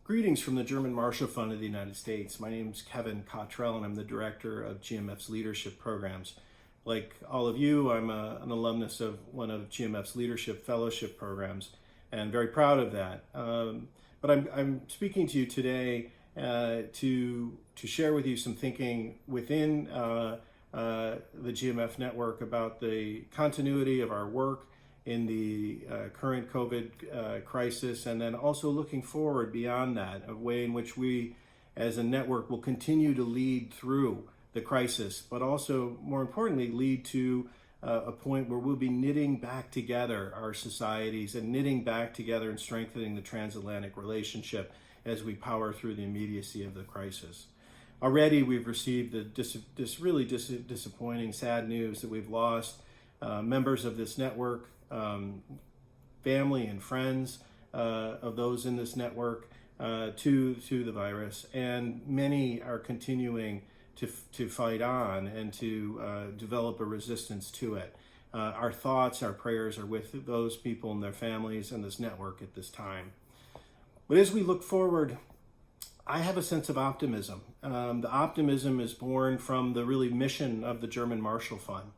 Greetings from the German Marshall Fund of the United States. My name is Kevin Cottrell, and I'm the director of GMF's leadership programs. Like all of you, I'm an alumnus of one of GMF's leadership fellowship programs, and very proud of that. But I'm speaking to you today to share with you some thinking within the GMF network about the continuity of our work in the current COVID crisis, and then also looking forward beyond that, a way in which we as a network will continue to lead through the crisis, but also more importantly lead to a point where we'll be knitting back together our societies and knitting back together and strengthening the transatlantic relationship as we power through the immediacy of the crisis. Already we've received this really disappointing, sad news that we've lost members of this network, family and friends of those in this network to the virus, and many are continuing to fight on and to develop a resistance to it. Our thoughts, our prayers are with those people and their families and this network at this time. But as we look forward, I have a sense of optimism. The optimism is born from the really mission of the German Marshall Fund.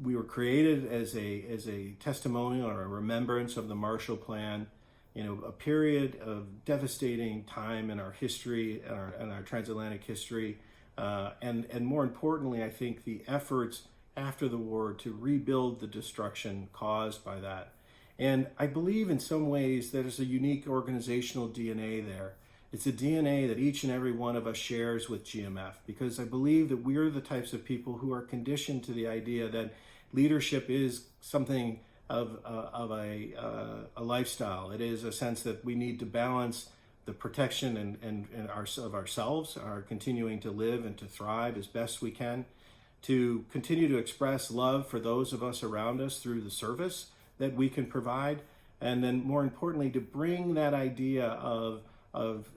We were created as a testimonial or a remembrance of the Marshall Plan, a period of devastating time in our history and our transatlantic history, and more importantly, I think the efforts after the war to rebuild the destruction caused by that. And I believe in some ways there's a unique organizational DNA there. It's a DNA that each and every one of us shares with GMF, because I believe that we're the types of people who are conditioned to the idea that leadership is something of a lifestyle. It is a sense that we need to balance the protection of ourselves, our continuing to live and to thrive as best we can, to continue to express love for those of us around us through the service that we can provide, and then more importantly, to bring that idea of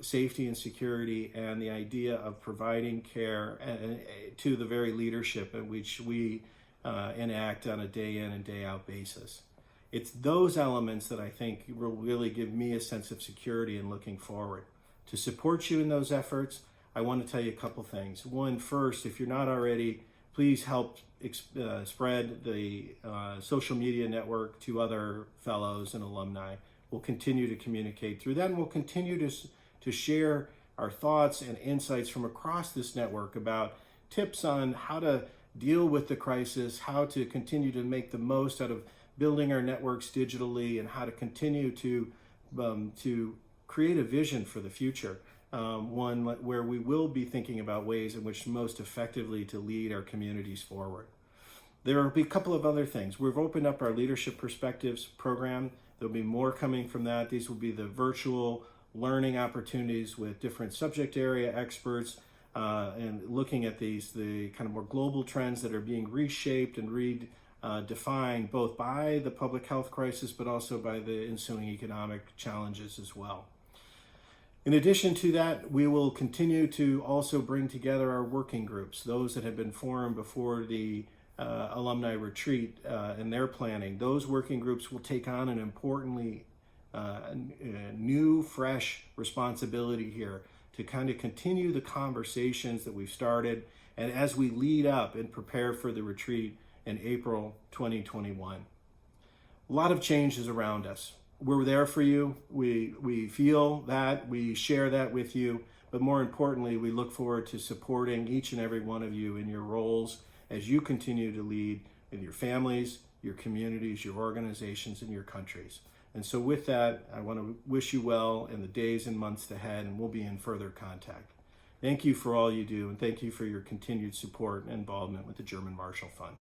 safety and security and the idea of providing care to the very leadership in which we enact on a day in and day out basis. It's those elements that I think will really give me a sense of security in looking forward. To support you in those efforts, I want to tell you a couple things. One, first, if you're not already, please help spread the social media network to other fellows and alumni. We'll continue to communicate through that, and we'll continue to share our thoughts and insights from across this network about tips on how to deal with the crisis, how to continue to make the most out of building our networks digitally, and how to continue to create a vision for the future, one where we will be thinking about ways in which most effectively to lead our communities forward. There will be a couple of other things. We've opened up our Leadership Perspectives program. There'll be more coming from that. These will be the virtual learning opportunities with different subject area experts and looking at the kind of more global trends that are being reshaped and redefined both by the public health crisis, but also by the ensuing economic challenges as well. In addition to that, we will continue to also bring together our working groups, those that have been formed before the alumni retreat and their planning. Those working groups will take on an importantly new, fresh responsibility here to kind of continue the conversations that we've started, and as we lead up and prepare for the retreat in April 2021. A lot of changes around us. We're there for you. We feel that, we share that with you, but more importantly, we look forward to supporting each and every one of you in your roles as you continue to lead in your families, your communities, your organizations, and your countries. And so with that, I want to wish you well in the days and months ahead, and we'll be in further contact. Thank you for all you do, and thank you for your continued support and involvement with the German Marshall Fund.